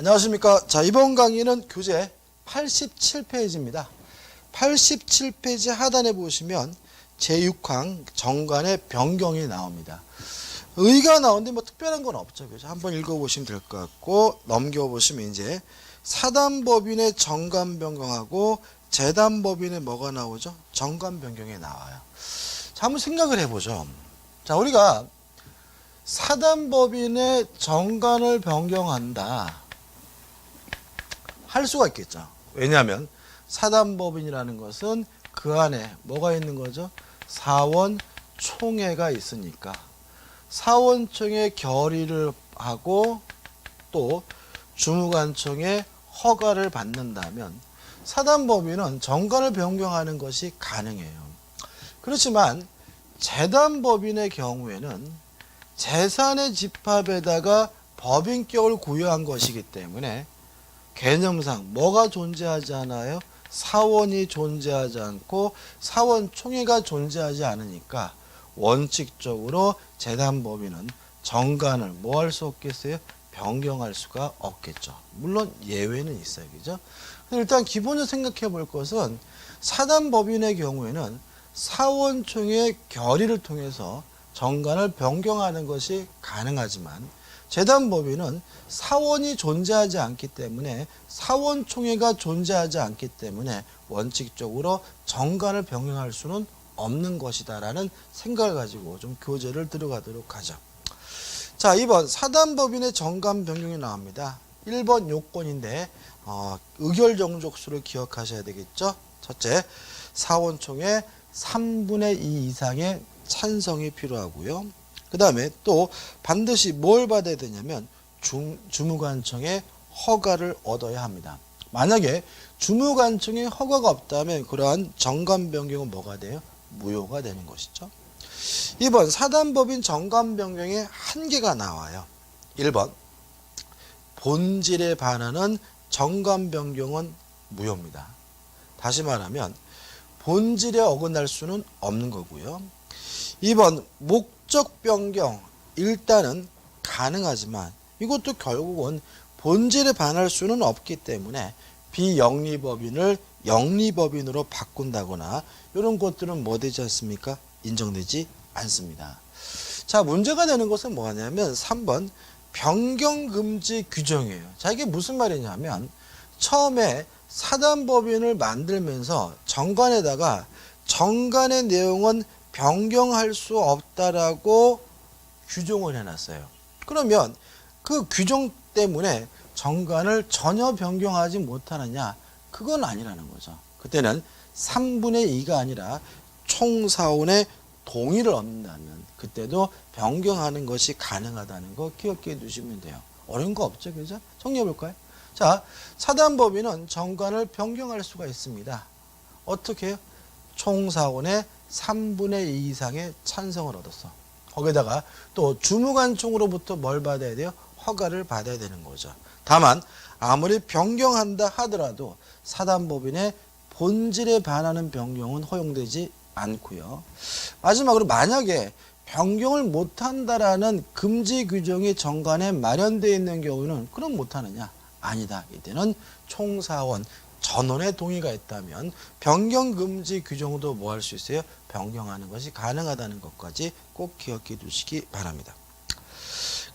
안녕하십니까. 자, 이번 강의는 교재 87페이지입니다. 87페이지 하단에 보시면 제6항 정관의 변경이 나옵니다. 의가 나오는데 뭐 특별한 건 없죠. 그죠? 한번 읽어보시면 될 것 같고, 넘겨보시면 이제 사단법인의 정관 변경하고 재단법인의 뭐가 나오죠? 정관 변경이 나와요. 자, 한번 생각을 해보죠. 자, 우리가 사단법인의 정관을 변경한다 할 수가 있겠죠. 왜냐하면 사단법인이라는 것은 그 안에 뭐가 있는 거죠? 사원총회가 있으니까 사원총회 결의를 하고 또 주무관청의 허가를 받는다면 사단법인은 정관을 변경하는 것이 가능해요. 그렇지만 재단법인의 경우에는 재산의 집합에다가 법인격을 구효한 것이기 때문에 개념상 뭐가 존재하지 않아요? 사원이 존재하지 않고 사원총회가 존재하지 않으니까 원칙적으로 재단법인은 정관을 뭐 할 수 없겠어요? 변경할 수가 없겠죠. 물론 예외는 있어요. 그죠? 일단 기본적으로 생각해 볼 것은 사단법인의 경우에는 사원총회 결의를 통해서 정관을 변경하는 것이 가능하지만 재단법인은 사원이 존재하지 않기 때문에 사원총회가 존재하지 않기 때문에 원칙적으로 정관을 변경할 수는 없는 것이다라는 생각을 가지고 좀 교재를 들어가도록 하죠. 자, 2번 사단법인의 정관 변경이 나옵니다. 1번 요건인데 의결정족수를 기억하셔야 되겠죠. 첫째, 사원총회 3분의 2 이상의 찬성이 필요하고요. 그 다음에 또 반드시 뭘 받아야 되냐면 주무관청의 허가를 얻어야 합니다. 만약에 주무관청의 허가가 없다면 그러한 정관 변경은 뭐가 돼요? 무효가 되는 것이죠. 2번 사단법인 정관 변경의 한계가 나와요. 1번 본질에 반하는 정관 변경은 무효입니다. 다시 말하면 본질에 어긋날 수는 없는 거고요. 2번 목적 변경 일단은 가능하지만 이것도 결국은 본질에 반할 수는 없기 때문에 비영리법인을 영리법인으로 바꾼다거나 이런 것들은 뭐 되지 않습니까? 인정되지 않습니다. 자, 문제가 되는 것은 뭐냐면 3번 변경금지 규정이에요. 자, 이게 무슨 말이냐면 처음에 사단법인을 만들면서 정관에다가 정관의 내용은 변경할 수 없다라고 규정을 해놨어요. 그러면 그 규정 때문에 정관을 전혀 변경하지 못하느냐? 그건 아니라는 거죠. 그때는 3분의 2가 아니라 총사원의 동의를 얻는다면 그때도 변경하는 것이 가능하다는 거 기억해 두시면 돼요. 어려운 거 없죠, 그죠? 정리해 볼까요? 자, 사단법인은 정관을 변경할 수가 있습니다. 어떻게 해요? 총사원의 3분의 2 이상의 찬성을 얻었어. 거기다가 또 주무관청으로부터 뭘 받아야 돼요? 허가를 받아야 되는 거죠. 다만 아무리 변경한다 하더라도 사단법인의 본질에 반하는 변경은 허용되지 않고요. 마지막으로 만약에 변경을 못한다라는 금지 규정이 정관에 마련되어 있는 경우는 그럼 못하느냐? 아니다. 이때는 총사원 전원의 동의가 있다면 변경 금지 규정도 뭐 할 수 있어요? 변경하는 것이 가능하다는 것까지 꼭 기억해 두시기 바랍니다.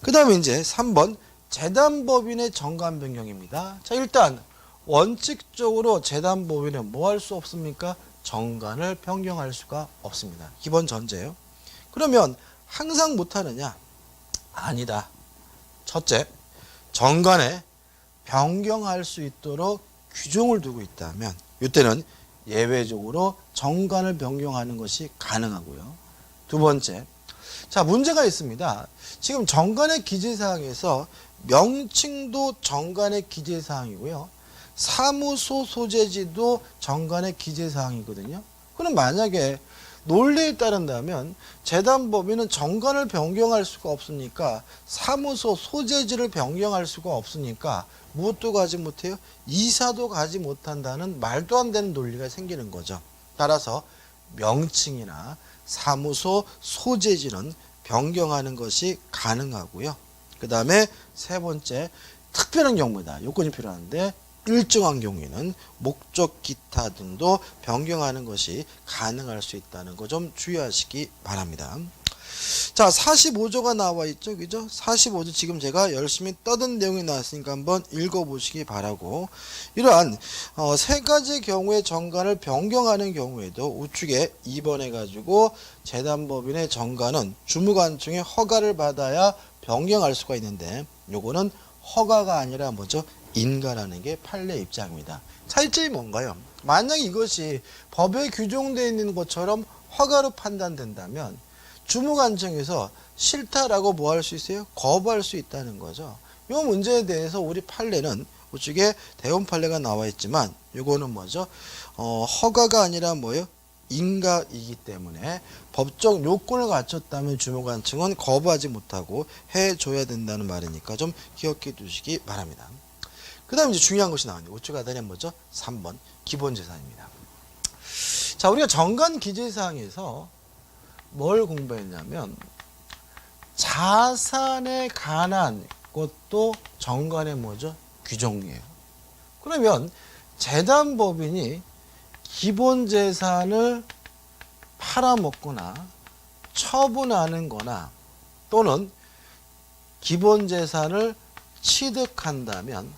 그 다음에 이제 3번 재단법인의 정관 변경입니다. 자, 일단 원칙적으로 재단법인은 뭐 할 수 없습니까? 정관을 변경할 수가 없습니다. 기본 전제예요. 그러면 항상 못하느냐? 아니다. 첫째, 정관에 변경할 수 있도록 규정을 두고 있다면 이때는 예외적으로 정관을 변경하는 것이 가능하고요. 두 번째, 자, 문제가 있습니다. 지금 정관의 기재사항에서 명칭도 정관의 기재사항이고요. 사무소 소재지도 정관의 기재사항이거든요. 그럼 만약에 논리에 따른다면 재단법인은 정관을 변경할 수가 없으니까 사무소 소재지를 변경할 수가 없으니까 무엇도 가지 못해요? 이사도 가지 못한다는 말도 안 되는 논리가 생기는 거죠. 따라서 명칭이나 사무소 소재지는 변경하는 것이 가능하고요. 그 다음에 세 번째, 특별한 경우다. 요건이 필요한데 일정한 경우에는 목적 기타 등도 변경하는 것이 가능할 수 있다는 거 좀 주의하시기 바랍니다. 자, 45조가 나와 있죠. 그죠? 45조 지금 제가 열심히 떠든 내용이 나왔으니까 한번 읽어보시기 바라고, 이러한 세 가지 경우의 정관을 변경하는 경우에도 우측에 2번 해가지고 재단법인의 정관은 주무관청의 허가를 받아야 변경할 수가 있는데, 요거는 허가가 아니라 뭐죠? 인가라는 게 판례 입장입니다. 차이점이 뭔가요? 만약 이것이 법에 규정되어 있는 것처럼 허가로 판단된다면 주무관청에서 싫다라고 뭐 할 수 있어요? 거부할 수 있다는 거죠. 이 문제에 대해서 우리 판례는 우측에 대원 판례가 나와 있지만 이거는 뭐죠? 허가가 아니라 뭐예요? 인가이기 때문에 법적 요건을 갖췄다면 주무관청은 거부하지 못하고 해줘야 된다는 말이니까 좀 기억해 두시기 바랍니다. 그 다음 이제 중요한 것이 나왔네요. 우측 하단에 뭐죠? 3번 기본재산입니다. 자, 우리가 정관 기재사항에서 뭘 공부했냐면 자산에 관한 것도 정관의 뭐죠? 규정이에요. 그러면 재단법인이 기본재산을 팔아먹거나 처분하는 거나 또는 기본재산을 취득한다면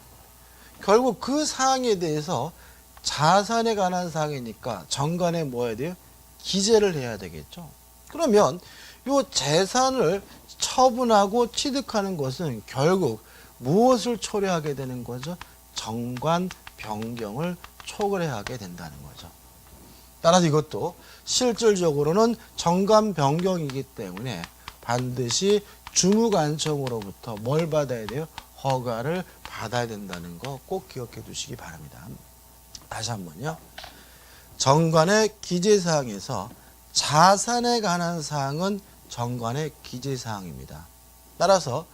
결국 그 사항에 대해서 자산에 관한 사항이니까 정관에 뭐 해야 돼요? 기재를 해야 되겠죠. 그러면 이 재산을 처분하고 취득하는 것은 결국 무엇을 초래하게 되는 거죠? 정관 변경을 초래하게 된다는 거죠. 따라서 이것도 실질적으로는 정관 변경이기 때문에 반드시 주무관청으로부터 뭘 받아야 돼요? 허가를 받아야 된다는 거 꼭 기억해 두시기 바랍니다. 다시 한번요. 정관의 기재사항에서 자산에 관한 사항은 정관의 기재사항입니다. 따라서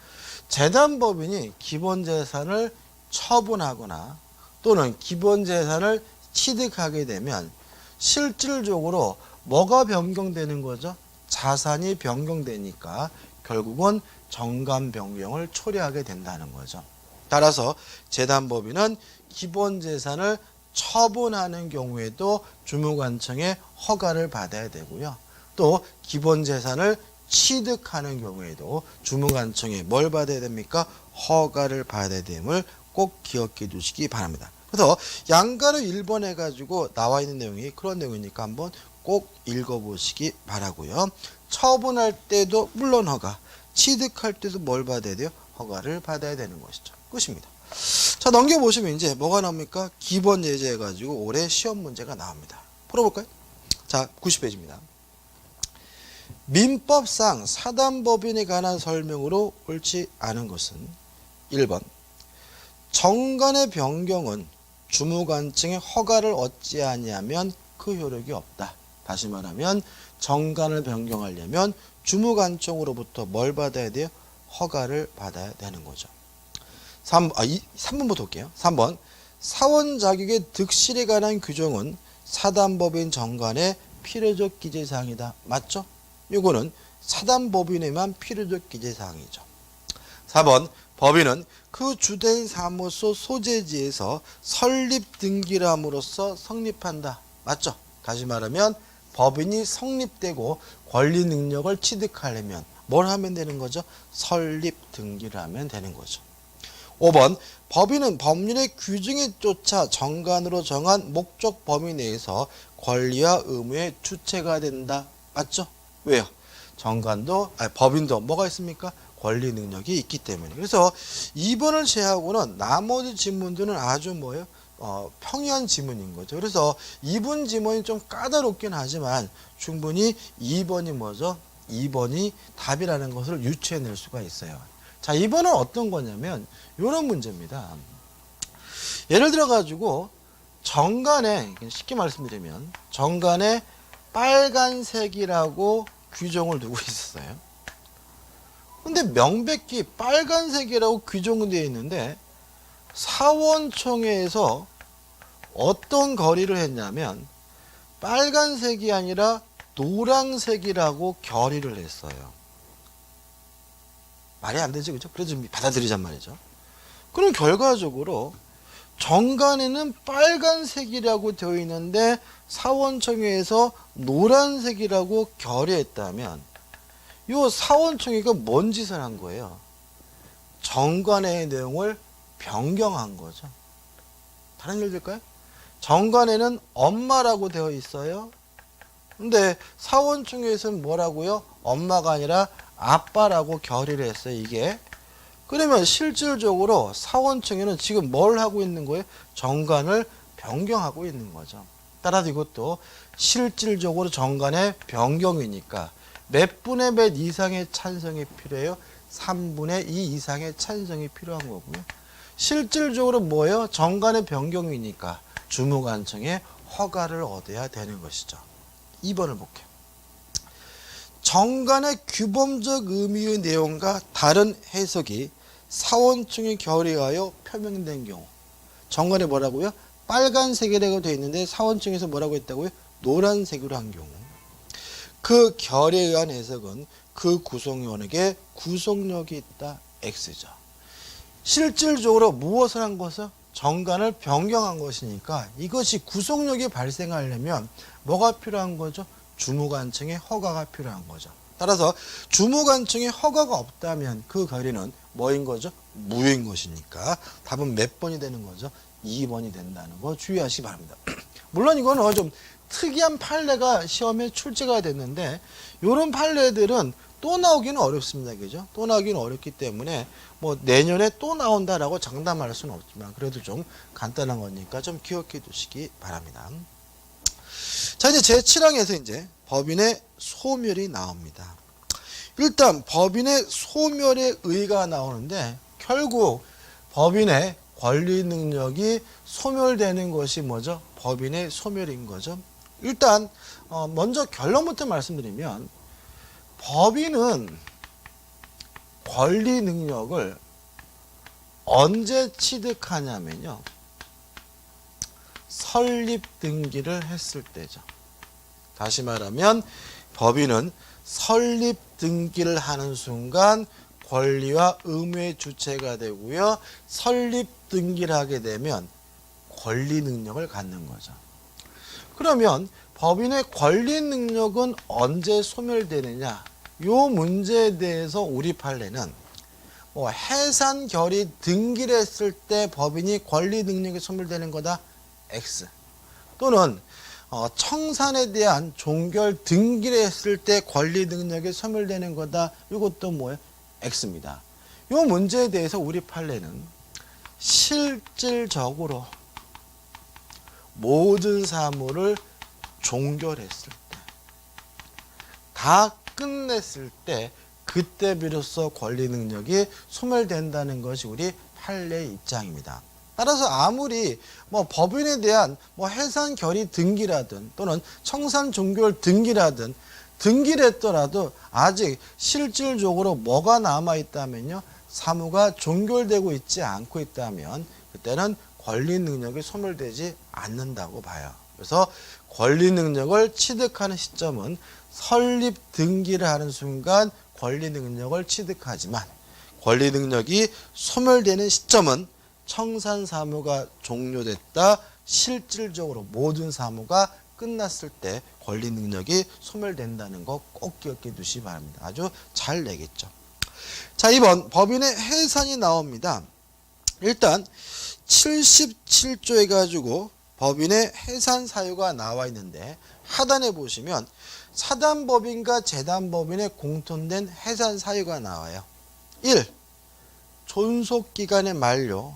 재단법인이 기본재산을 처분하거나 또는 기본재산을 취득하게 되면 실질적으로 뭐가 변경되는 거죠? 자산이 변경되니까 결국은 정관 변경을 초래하게 된다는 거죠. 따라서 재단법인은 기본재산을 처분하는 경우에도 주무관청의 허가를 받아야 되고요. 또 기본재산을 취득하는 경우에도 주무관청에 뭘 받아야 됩니까? 허가를 받아야 됨을 꼭 기억해 두시기 바랍니다. 그래서 양가로 1번 해가지고 나와 있는 내용이 그런 내용이니까 한번 꼭 읽어보시기 바라고요. 처분할 때도 물론 허가, 취득할 때도 뭘 받아야 돼요? 허가를 받아야 되는 것이죠. 끝입니다. 자, 넘겨보시면 이제 뭐가 나옵니까? 기본 예제 해가지고 올해 시험 문제가 나옵니다. 풀어볼까요? 자, 90페이지입니다. 민법상 사단법인에 관한 설명으로 옳지 않은 것은 1번 정관의 변경은 주무관청의 허가를 얻지 아니하면 그 효력이 없다. 다시 말하면 정관을 변경하려면 주무관청으로부터 뭘 받아야 돼요? 허가를 받아야 되는 거죠. 3번부터 볼게요. 3번 사원 자격의 득실에 관한 규정은 사단법인 정관의 필요적 기재사항이다. 맞죠? 이거는 사단법인에만 필요적 기재사항이죠. 4번 법인은 그 주된 사무소 소재지에서 설립 등기함으로써 성립한다. 맞죠? 다시 말하면 법인이 성립되고 권리 능력을 취득하려면 뭘 하면 되는 거죠? 설립 등기를 하면 되는 거죠. 5번 법인은 법률의 규정에 쫓아 정관으로 정한 목적 범위 내에서 권리와 의무의 주체가 된다. 맞죠? 왜요? 법인도 뭐가 있습니까? 권리 능력이 있기 때문에. 그래서 2번을 제외하고는 나머지 지문들은 아주 뭐예요? 평이한 지문인 거죠. 그래서 2번 지문이 좀 까다롭긴 하지만 충분히 2번이 뭐죠? 2번이 답이라는 것을 유추해낼 수가 있어요. 자, 2번은 어떤 거냐면 이런 문제입니다. 예를 들어 가지고 정관에, 쉽게 말씀드리면 정관에 빨간색이라고 규정을 두고 있었어요. 근데 명백히 빨간색이라고 규정되어 있는데 사원총회에서 어떤 결의를 했냐면 빨간색이 아니라 노란색이라고 결의를 했어요. 말이 안 되죠, 그죠? 그래서 좀 받아들이잔 말이죠. 그럼 결과적으로 정관에는 빨간색이라고 되어 있는데 사원청에서 노란색이라고 결의했다면 이 사원청회가 뭔 짓을 한 거예요? 정관의 내용을 변경한 거죠. 다른 예를 들까요? 정관에는 엄마라고 되어 있어요. 근데 사원청회에서는 뭐라고요? 엄마가 아니라 아빠라고 결의를 했어요. 이게. 그러면 실질적으로 사원청회는 지금 뭘 하고 있는 거예요? 정관을 변경하고 있는 거죠. 따라서 이것도 실질적으로 정관의 변경이니까 몇 분의 몇 이상의 찬성이 필요해요? 3분의 2 이상의 찬성이 필요한 거고요. 실질적으로 뭐예요? 정관의 변경이니까 주무관청의 허가를 얻어야 되는 것이죠. 2번을 볼게요. 정관의 규범적 의미의 내용과 다른 해석이 사원청에 결의하여 표명된 경우. 정관에 뭐라고요? 빨간색이라고 되어 있는데 사원청에서 뭐라고 했다고요? 노란색으로 한 경우. 그 결의에 의한 해석은 그 구성원에게 구속력이 있다. X죠. 실질적으로 무엇을 한 것은 정관을 변경한 것이니까 이것이 구속력이 발생하려면 뭐가 필요한 거죠? 주무관청의 허가가 필요한 거죠. 따라서 주무관청의 허가가 없다면 그 결의는 뭐인 거죠? 무효인 것이니까 답은 몇 번이 되는 거죠? 2번이 된다는 거 주의하시기 바랍니다. 물론 이거는 좀 특이한 판례가 시험에 출제가 됐는데 이런 판례들은 또 나오기는 어렵습니다. 그죠? 또 나오기는 어렵기 때문에 뭐 내년에 또 나온다라고 장담할 수는 없지만 그래도 좀 간단한 거니까 좀 기억해 두시기 바랍니다. 자, 이제 제7항에서 이제 법인의 소멸이 나옵니다. 일단 법인의 소멸의 의의가 나오는데 결국 법인의 권리 능력이 소멸되는 것이 뭐죠? 법인의 소멸인 거죠. 일단 먼저 결론부터 말씀드리면 법인은 권리 능력을 언제 취득하냐면요. 설립 등기를 했을 때죠. 다시 말하면 법인은 설립 등기를 하는 순간 권리와 의무의 주체가 되고요. 설립 등기를 하게 되면 권리 능력을 갖는 거죠. 그러면 법인의 권리 능력은 언제 소멸되느냐? 이 문제에 대해서 우리 판례는 해산 결의 등기를 했을 때 법인이 권리 능력이 소멸되는 거다. X. 또는 청산에 대한 종결 등기를 했을 때 권리 능력이 소멸되는 거다. 이것도 뭐예요? X입니다. 이 문제에 대해서 우리 판례는 실질적으로 모든 사무를 종결했을 때, 다 끝냈을 때 그때 비로소 권리 능력이 소멸된다는 것이 우리 판례의 입장입니다. 따라서 아무리 법인에 대한 해산 결의 등기라든 또는 청산 종결 등기라든 등기를 했더라도 아직 실질적으로 뭐가 남아 있다면요, 사무가 종결되고 있지 않고 있다면 그때는 권리 능력이 소멸되지 않는다고 봐요. 그래서 권리 능력을 취득하는 시점은 설립 등기를 하는 순간 권리 능력을 취득하지만 권리 능력이 소멸되는 시점은 청산 사무가 종료됐다. 실질적으로 모든 사무가 끝났을 때 권리 능력이 소멸된다는 거 꼭 기억해 두시기 바랍니다. 아주 잘 내겠죠. 자, 2번 법인의 해산이 나옵니다. 일단 77조 해가지고 법인의 해산 사유가 나와 있는데 하단에 보시면 사단법인과 재단법인의 공통된 해산 사유가 나와요. 1. 존속기간의 만료,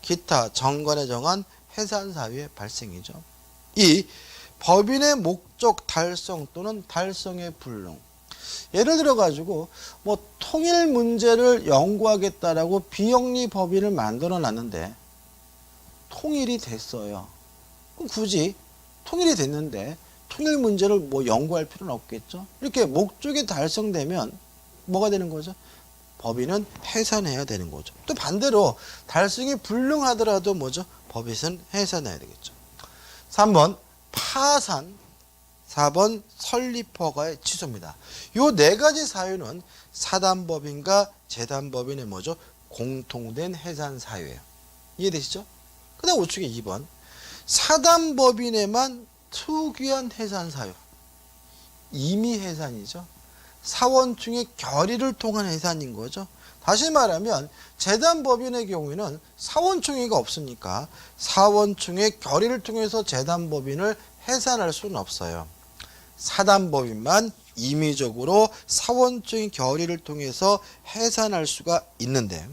기타 정관에 정한 해산 사유의 발생이죠. 2. 법인의 목적 달성 또는 달성의 불능. 예를 들어 가지고 통일 문제를 연구하겠다라고 비영리 법인을 만들어 놨는데 통일이 됐어요. 그럼 굳이 통일이 됐는데 통일 문제를 연구할 필요는 없겠죠. 이렇게 목적이 달성되면 뭐가 되는 거죠? 법인은 해산해야 되는 거죠. 또 반대로 달성이 불능하더라도 뭐죠? 법인은 해산해야 되겠죠. 3번 파산, 4번 설립허가의 취소입니다. 요 네 가지 사유는 사단법인과 재단법인의 뭐죠? 공통된 해산 사유예요. 이해되시죠? 그 다음 우측에 2번. 사단법인에만 특이한 해산 사유. 임의 해산이죠. 사원충의 결의를 통한 해산인 거죠. 다시 말하면 재단법인의 경우에는 사원총회가 없으니까 사원총회 결의를 통해서 재단법인을 해산할 수는 없어요. 사단법인만 임의적으로 사원총회 결의를 통해서 해산할 수가 있는데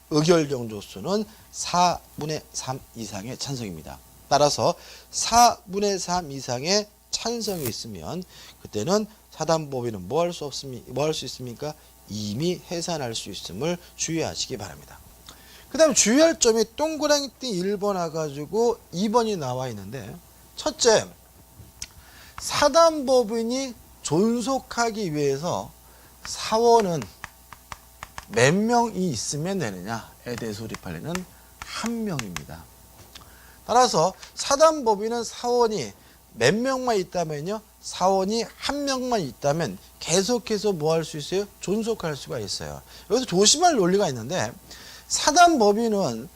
의결정족수는 4분의 3 이상의 찬성입니다. 따라서 4분의 3 이상의 찬성이 있으면 그때는 사단법인은 뭐 할 수 있습니까? 이미 해산할 수 있음을 주의하시기 바랍니다. 그 다음에 주의할 점이 동그라미 띠 1번 와가지고 2번이 나와 있는데, 첫째, 사단법인이 존속하기 위해서 사원은 몇 명이 있으면 되느냐에 대해서 우리 판례는 1명입니다. 따라서 사단법인은 사원이 몇 명만 있다면요, 사원이 1명만 있다면 계속해서 뭐 할 수 있어요? 존속할 수가 있어요. 여기서 조심할 논리가 있는데, 사단법인은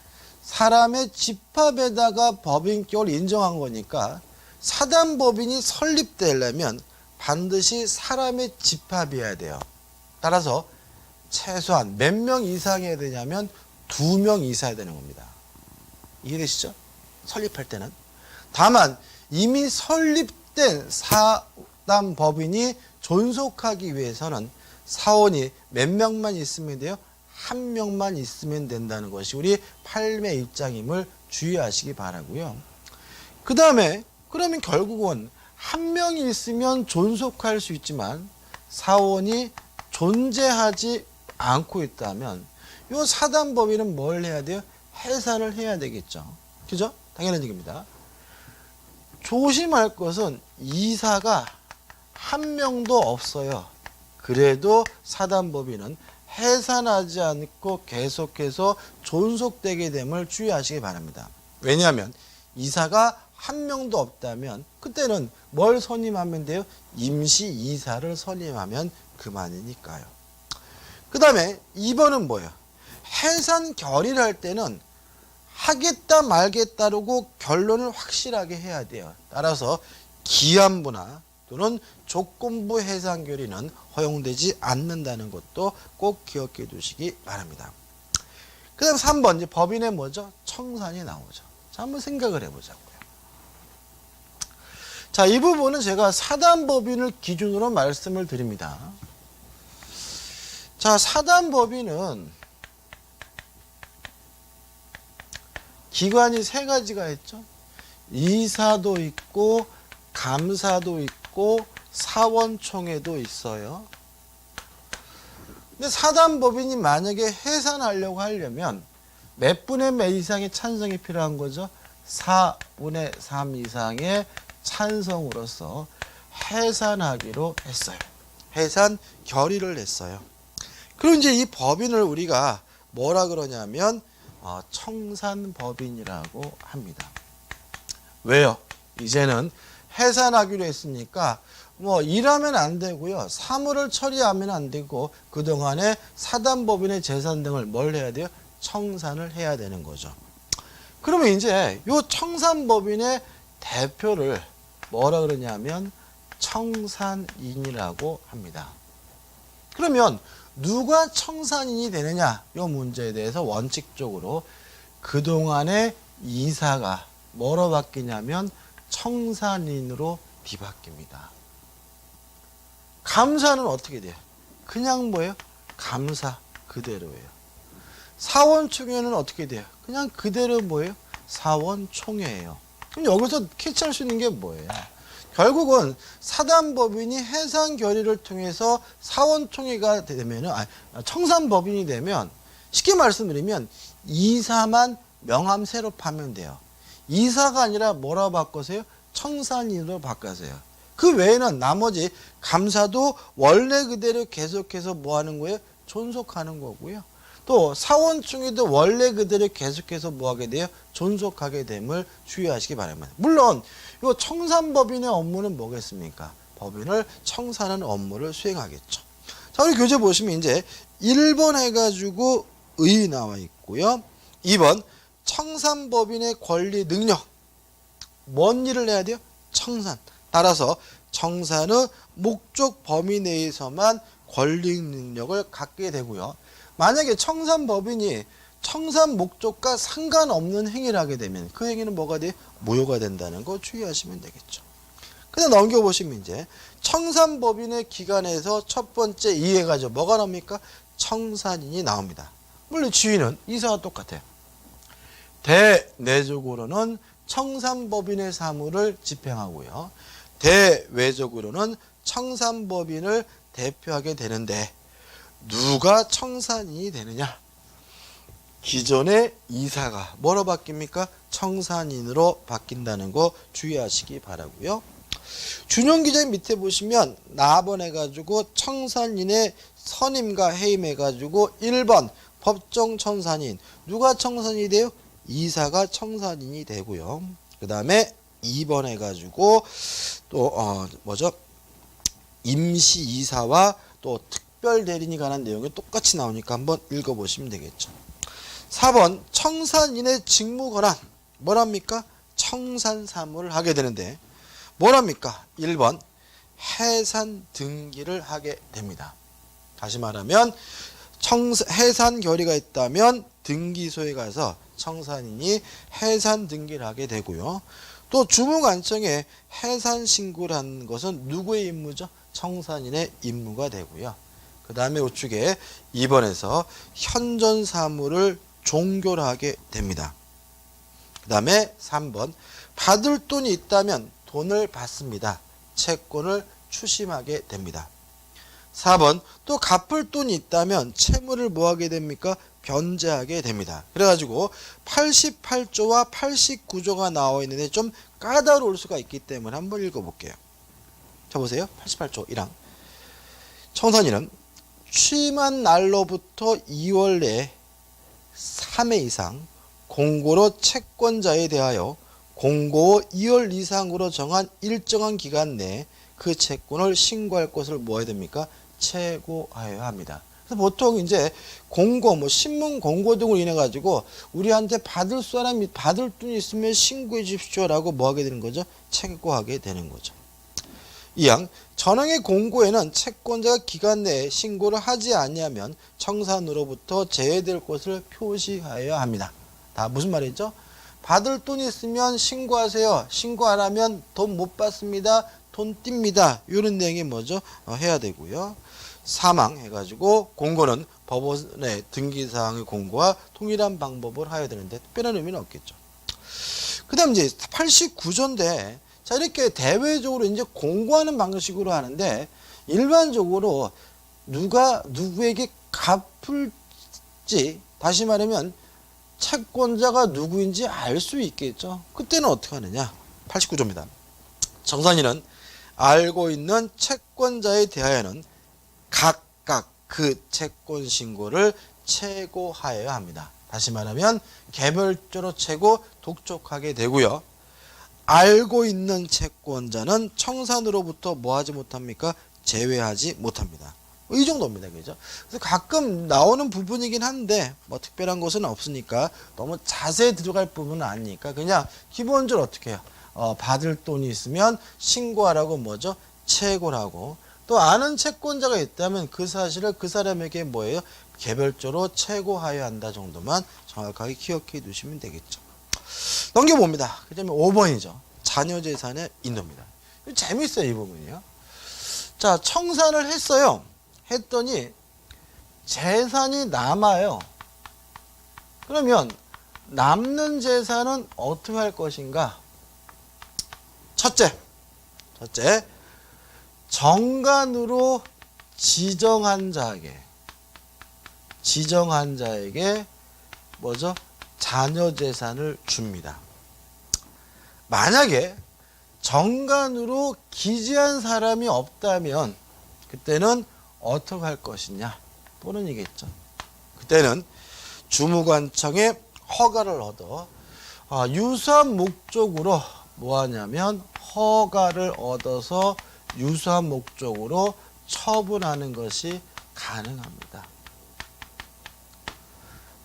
사람의 집합에다가 법인격을 인정한 거니까 사단법인이 설립되려면 반드시 사람의 집합이어야 돼요. 따라서 최소한 몇 명 이상해야 되냐면 2명 이상해야 되는 겁니다. 이해되시죠? 설립할 때는. 다만 이미 설립된 사단법인이 존속하기 위해서는 사원이 몇 명만 있으면 돼요? 1명만 있으면 된다는 것이 우리 판례 입장임을 주의하시기 바라고요. 그 다음에 그러면 결국은 1명이 있으면 존속할 수 있지만 사원이 존재하지 않고 있다면 이 사단법인은 뭘 해야 돼요? 해산을 해야 되겠죠. 그죠? 당연한 얘기입니다. 조심할 것은 이사가 1명도 없어요. 그래도 사단법인은 해산하지 않고 계속해서 존속되게 됨을 주의하시기 바랍니다. 왜냐하면 이사가 1명도 없다면 그때는 뭘 선임하면 돼요? 임시 이사를 선임하면 그만이니까요. 그 다음에 2번은 뭐예요? 해산 결의를 할 때는 하겠다 말겠다라고 결론을 확실하게 해야 돼요. 따라서 기한부나 또는 조건부 해산 결의는 허용되지 않는다는 것도 꼭 기억해 두시기 바랍니다. 그 다음 3번, 이제 법인의 뭐죠? 청산이 나오죠. 자, 한번 생각을 해보자고요. 자, 이 부분은 제가 사단법인을 기준으로 말씀을 드립니다. 자, 사단법인은 기관이 3가지가 있죠. 이사도 있고 감사도 있고 사원총회도 있어요. 근데 사단법인이 만약에 해산하려고 하려면 몇 분의 몇 이상의 찬성이 필요한 거죠? 4분의 3 이상의 찬성으로서 해산하기로 했어요. 해산 결의를 했어요. 그리고 이제 이 법인을 우리가 뭐라 그러냐면 청산법인이라고 합니다. 왜요? 이제는 해산하기로 했으니까 뭐 일하면 안 되고요. 사물을 처리하면 안 되고 그동안에 사단법인의 재산 등을 뭘 해야 돼요? 청산을 해야 되는 거죠. 그러면 이제 이 청산법인의 대표를 뭐라 그러냐면 청산인이라고 합니다. 그러면 누가 청산인이 되느냐? 이 문제에 대해서 원칙적으로 그동안의 이사가 뭐로 바뀌냐면 청산인으로 뒤바뀝니다. 감사는 어떻게 돼요? 그냥 뭐예요? 감사 그대로예요. 사원총회는 어떻게 돼요? 그냥 그대로 뭐예요? 사원총회예요. 그럼 여기서 캐치할 수 있는 게 뭐예요? 결국은 사단법인이 해산 결의를 통해서 사원총회가 되면, 청산법인이 되면 쉽게 말씀드리면 이사만 명함새로 파면 돼요. 이사가 아니라 뭐라고 바꾸세요? 청산인으로 바꾸세요. 그 외에는 나머지 감사도 원래 그대로 계속해서 뭐 하는 거예요? 존속하는 거고요. 또 사원총회도 원래 그대로 계속해서 뭐 하게 돼요? 존속하게 됨을 주의하시기 바랍니다. 물론 이 청산법인의 업무는 뭐겠습니까? 법인을 청산하는 업무를 수행하겠죠. 자, 우리 교재 보시면 이제 1번 해가지고 의 나와 있고요. 2번 청산법인의 권리 능력. 뭔 일을 해야 돼요? 청산. 따라서 청산의 목적 범위 내에서만 권리 능력을 갖게 되고요. 만약에 청산법인이 청산 목적과 상관없는 행위를 하게 되면 그 행위는 뭐가 돼요? 무효가 된다는 거 주의하시면 되겠죠. 그냥 넘겨보시면 이제 청산법인의 기관에서 첫 번째 이해가죠. 뭐가 나옵니까? 청산인이 나옵니다. 물론 지위는 이사와 똑같아요. 대내적으로는 청산법인의 사무를 집행하고요. 대외적으로는 청산법인을 대표하게 되는데 누가 청산인이 되느냐? 기존의 이사가 뭐로 바뀝니까? 청산인으로 바뀐다는 거 주의하시기 바라고요. 준용 기자님 밑에 보시면 나번해가지고 청산인의 선임과 해임해가지고 1번 법정 청산인. 누가 청산인이 돼요? 이사가 청산인이 되고요. 그 다음에 2번 해가지고 또 뭐죠? 임시이사와 또 특별대리인이 관한 내용이 똑같이 나오니까 한번 읽어보시면 되겠죠. 4번 청산인의 직무권한 뭐랍니까? 청산 사무를 하게 되는데 뭐랍니까? 1번 해산 등기를 하게 됩니다. 다시 말하면 해산 결의가 있다면 등기소에 가서 청산인이 해산 등기를 하게 되고요. 또 주무관청에 해산 신고를 하는 것은 누구의 임무죠? 청산인의 임무가 되고요. 그 다음에 우측에 2번에서 현전 사무를 종결하게 됩니다. 그 다음에 3번 받을 돈이 있다면 돈을 받습니다. 채권을 추심하게 됩니다. 4번 또 갚을 돈이 있다면 채무를 뭐하게 됩니까? 변제하게 됩니다. 그래가지고 88조와 89조가 나와 있는데 좀 까다로울 수가 있기 때문에 한번 읽어볼게요. 자 보세요. 88조 1항 청산인은 취임한 날로부터 2월 내에 3회 이상 공고로 채권자에 대하여 공고 2월 이상으로 정한 일정한 기간 내에 그 채권을 신고할 것을 뭐 해야 됩니까? 채고하여야 합니다. 그래서 보통 이제 공고, 신문 공고 등으로 인해 가지고 우리한테 받을 사람이 받을 돈이 있으면 신고해 주십시오라고 뭐 하게 되는 거죠? 채고하게 되는 거죠. 2항 전항의 공고에는 채권자가 기간 내에 신고를 하지 아니하면 청산으로부터 제외될 것을 표시하여야 합니다. 다 무슨 말이죠? 받을 돈이 있으면 신고하세요. 신고 안 하면 돈 못 받습니다. 돈 띱니다. 이런 내용이 뭐죠? 해야 되고요. 3항 해가지고 공고는 법원의 등기사항의 공고와 동일한 방법을 하여야 되는데 특별한 의미는 없겠죠. 그 다음 이제 89조인데 자 이렇게 대외적으로 이제 공고하는 방식으로 하는데 일반적으로 누가 누구에게 갚을지 다시 말하면 채권자가 누구인지 알 수 있겠죠. 그때는 어떻게 하느냐? 89조입니다. 청산인은 알고 있는 채권자에 대하여는 각각 그 채권 신고를 채고하여야 합니다. 다시 말하면 개별적으로 채고 독촉하게 되고요. 알고 있는 채권자는 청산으로부터 뭐 하지 못합니까? 제외하지 못합니다. 이 정도입니다. 그죠? 그래서 가끔 나오는 부분이긴 한데 뭐 특별한 것은 없으니까 너무 자세히 들어갈 부분은 아니니까 그냥 기본적으로 어떻게 해요? 받을 돈이 있으면 신고하라고 뭐죠? 채고라고. 또 아는 채권자가 있다면 그 사실을 그 사람에게 뭐예요? 개별적으로 채고하여야 한다 정도만 정확하게 기억해 두시면 되겠죠. 넘겨봅니다. 그 다음에 5번이죠. 자녀재산의 인도입니다. 재밌어요, 이 부분이요. 자, 청산을 했어요. 했더니 재산이 남아요. 그러면 남는 재산은 어떻게 할 것인가? 첫째, 정관으로 지정한 자에게 뭐죠? 자녀 재산을 줍니다. 만약에 정관으로 기재한 사람이 없다면 그때는 어떻게 할 것이냐? 또는이겠죠. 그때는 주무관청의 허가를 얻어 유사한 목적으로 뭐 하냐면 허가를 얻어서 유사한 목적으로 처분하는 것이 가능합니다.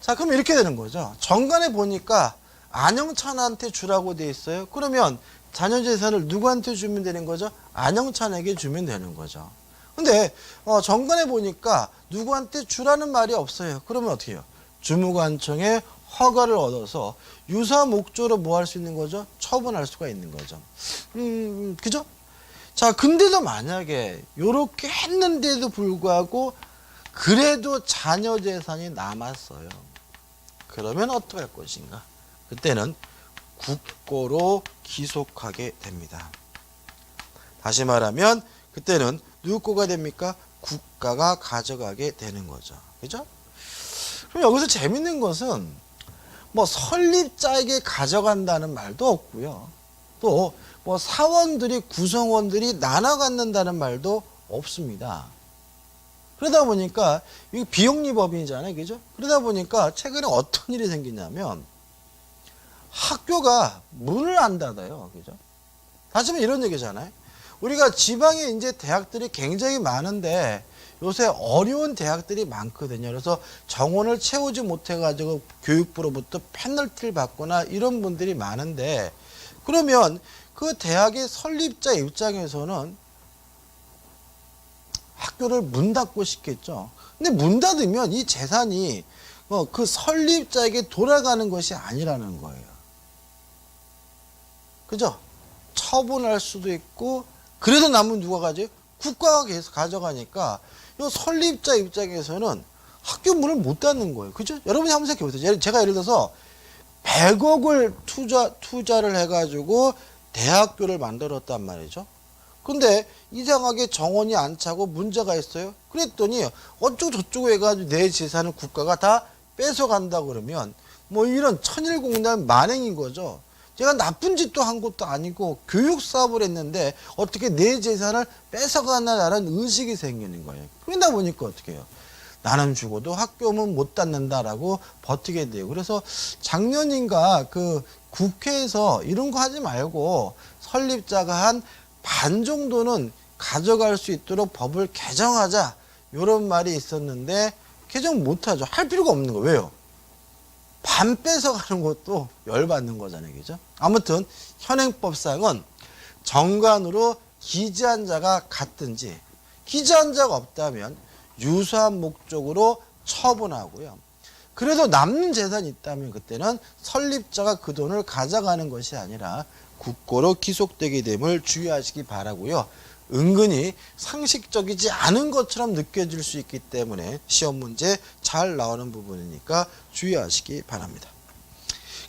자, 그럼 이렇게 되는 거죠. 정관에 보니까 안영찬한테 주라고 돼 있어요. 그러면 자녀 재산을 누구한테 주면 되는 거죠? 안영찬에게 주면 되는 거죠. 근데 정관에 보니까 누구한테 주라는 말이 없어요. 그러면 어떻게 해요? 주무관청에 허가를 얻어서 유사 목적으로 뭐 할 수 있는 거죠? 처분할 수가 있는 거죠. 그죠? 자, 근데도 만약에 요렇게 했는데도 불구하고 그래도 자녀 재산이 남았어요. 그러면 어떻게 할 것인가? 그때는 국고로 기속하게 됩니다. 다시 말하면 그때는 누구 거가 됩니까? 국가가 가져가게 되는 거죠. 그죠? 그럼 여기서 재밌는 것은 뭐 설립자에게 가져간다는 말도 없고요. 또 뭐 사원들이 구성원들이 나눠 갖는다는 말도 없습니다. 그러다 보니까 이게 비영리법인이잖아요. 그죠? 그러다 보니까 최근에 어떤 일이 생기냐면 학교가 문을 안 닫아요. 그죠? 다시 말하면 이런 얘기잖아요. 우리가 지방에 이제 대학들이 굉장히 많은데 요새 어려운 대학들이 많거든요. 그래서 정원을 채우지 못해가지고 교육부로부터 페널티를 받거나 이런 분들이 많은데 그러면 그 대학의 설립자 입장에서는 학교를 문 닫고 싶겠죠. 근데 문 닫으면 이 재산이 그 설립자에게 돌아가는 것이 아니라는 거예요. 그죠? 처분할 수도 있고 그래도 남은 누가 가져요? 국가가 계속 가져가니까 이 설립자 입장에서는 학교 문을 못 닫는 거예요. 그죠? 여러분이 한번 생각해 보세요. 제가 예를 들어서 100억을 투자를 해가지고 대학교를 만들었단 말이죠. 근데 이상하게 정원이 안 차고 문제가 있어요. 그랬더니 어쩌고 저쩌고 해가지고 내 재산을 국가가 다 뺏어간다 그러면 뭐 이런 천일공단 만행인 거죠. 제가 나쁜 짓도 한 것도 아니고 교육 사업을 했는데 어떻게 내 재산을 뺏어가나라는 의식이 생기는 거예요. 그러다 보니까 어떻게 해요? 나는 죽어도 학교문 못 닫는다라고 버티게 돼요. 그래서 작년인가 그 국회에서 이런 거 하지 말고 설립자가 한 반 정도는 가져갈 수 있도록 법을 개정하자 이런 말이 있었는데 개정 못하죠. 할 필요가 없는 거예요. 왜요? 반 뺏어가는 것도 열받는 거잖아요. 그죠? 아무튼 현행법상은 정관으로 기재한 자가 같든지 기재한 자가 없다면 유사한 목적으로 처분하고요. 그래도 남는 재산이 있다면 그때는 설립자가 그 돈을 가져가는 것이 아니라 국고로 기속되게 됨을 주의하시기 바라고요. 은근히 상식적이지 않은 것처럼 느껴질 수 있기 때문에 시험 문제 잘 나오는 부분이니까 주의하시기 바랍니다.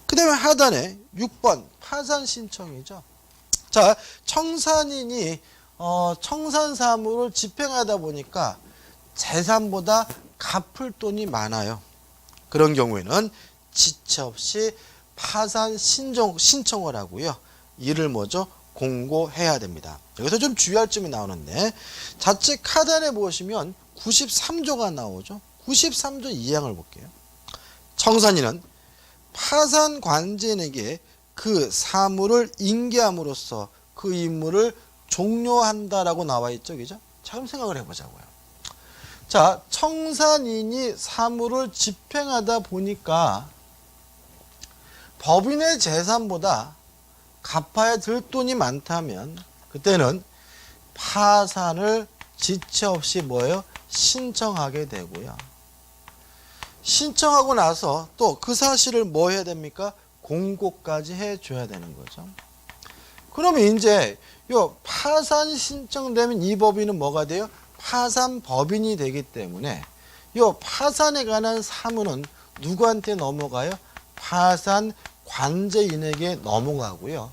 그 다음에 하단에 6번 파산 신청이죠. 자, 청산인이 청산사무를 집행하다 보니까 재산보다 갚을 돈이 많아요. 그런 경우에는 지체 없이 파산 신청을 하고요. 이를 뭐죠? 공고해야 됩니다. 여기서 좀 주의할 점이 나오는데 자칫 하단에 보시면 93조가 나오죠. 93조 2항을 볼게요. 청산인은 파산 관제인에게 그 사무를 인계함으로써 그 임무를 종료한다라고 나와 있죠. 그죠? 자, 그럼 생각을 해보자고요. 자, 청산인이 사무를 집행하다 보니까 법인의 재산보다 갚아야 될 돈이 많다면 그때는 파산을 지체 없이 뭐예요? 신청하게 되고요. 신청하고 나서 또 그 사실을 뭐 해야 됩니까? 공고까지 해줘야 되는 거죠. 그러면 이제 요 파산 신청되면 이 법인은 뭐가 돼요? 파산 법인이 되기 때문에 요 파산에 관한 사무는 누구한테 넘어가요? 파산 관제인에게 넘어가고요.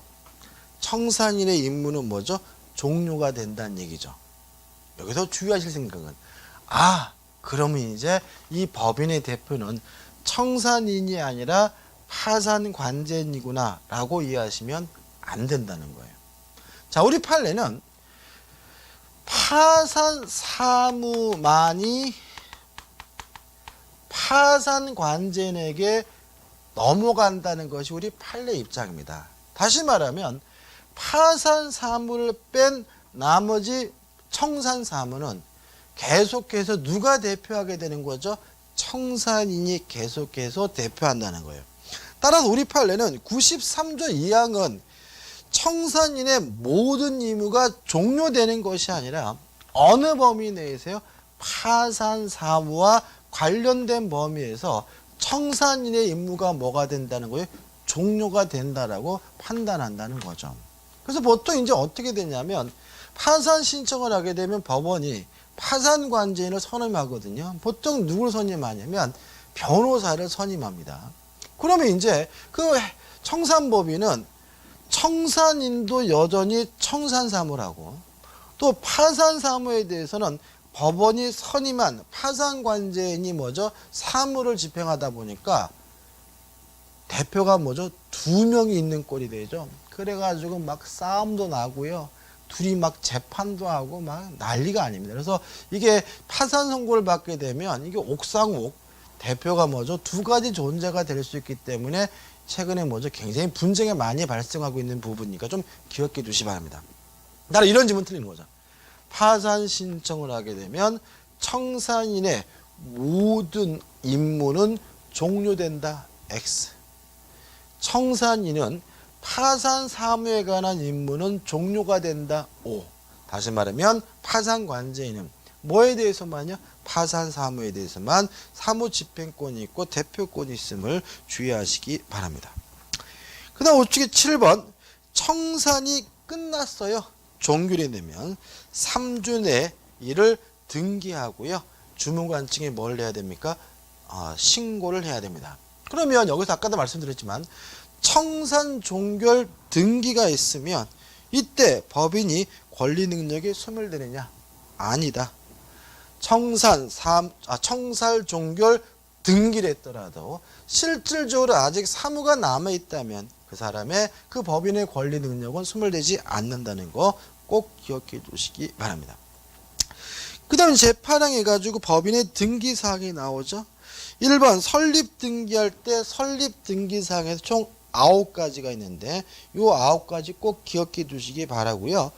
청산인의 임무는 뭐죠? 종료가 된다는 얘기죠. 여기서 주의하실 생각은 그러면 이제 이 법인의 대표는 청산인이 아니라 파산 관제인이구나 라고 이해하시면 안 된다는 거예요. 자, 우리 판례는 파산 사무만이 파산 관제인에게 넘어간다는 것이 우리 판례 입장입니다. 다시 말하면 파산 사무를 뺀 나머지 청산 사무는 계속해서 누가 대표하게 되는 거죠? 청산인이 계속해서 대표한다는 거예요. 따라서 우리 판례는 93조 2항은 청산인의 모든 의무가 종료되는 것이 아니라 어느 범위 내에서요, 파산 사무와 관련된 범위에서 청산인의 임무가 뭐가 된다는 거예요? 종료가 된다라고 판단한다는 거죠. 그래서 보통 이제 어떻게 되냐면 파산 신청을 하게 되면 법원이 파산관제인을 선임하거든요. 보통 누구를 선임하냐면 변호사를 선임합니다. 그러면 이제 그 청산법인은 청산인도 여전히 청산사무를 하고 또 파산사무에 대해서는 법원이 선임한 파산관제인이 뭐죠? 사무를 집행하다 보니까 대표가 뭐죠? 2명이 있는 꼴이 되죠. 그래가지고 막 싸움도 나고요. 둘이 막 재판도 하고 막 난리가 아닙니다. 그래서 이게 파산 선고를 받게 되면 이게 옥상옥 대표가 뭐죠? 2가지 존재가 될 수 있기 때문에 최근에 뭐죠? 굉장히 분쟁이 많이 발생하고 있는 부분이니까 좀 기억해 두시기 바랍니다. 나는 이런 질문 틀리는 거죠. 파산 신청을 하게 되면 청산인의 모든 임무는 종료된다. X. 청산인은 파산 사무에 관한 임무는 종료가 된다. O. 다시 말하면 파산관제인은 뭐에 대해서만요? 파산 사무에 대해서만 사무 집행권이 있고 대표권이 있음을 주의하시기 바랍니다. 그 다음 우측에 7번 청산이 끝났어요. 종결이 되면 3주 내 이를 등기하고요. 주무관청에 뭘 해야 됩니까? 신고를 해야 됩니다. 그러면 여기서 아까도 말씀드렸지만 청산 종결 등기가 있으면 이때 법인이 권리 능력이 소멸되느냐? 아니다. 청산 종결 등기를 했더라도 실질적으로 아직 사무가 남아있다면 그 사람의 그 법인의 권리 능력은 소멸되지 않는다는 거 꼭 기억해 두시기 바랍니다. 그 다음 제8항 해가지고 법인의 등기사항이 나오죠. 1번 설립 등기할 때 설립 등기사항에서 총 9가지가 있는데 이 9가지 꼭 기억해 두시기 바라고요.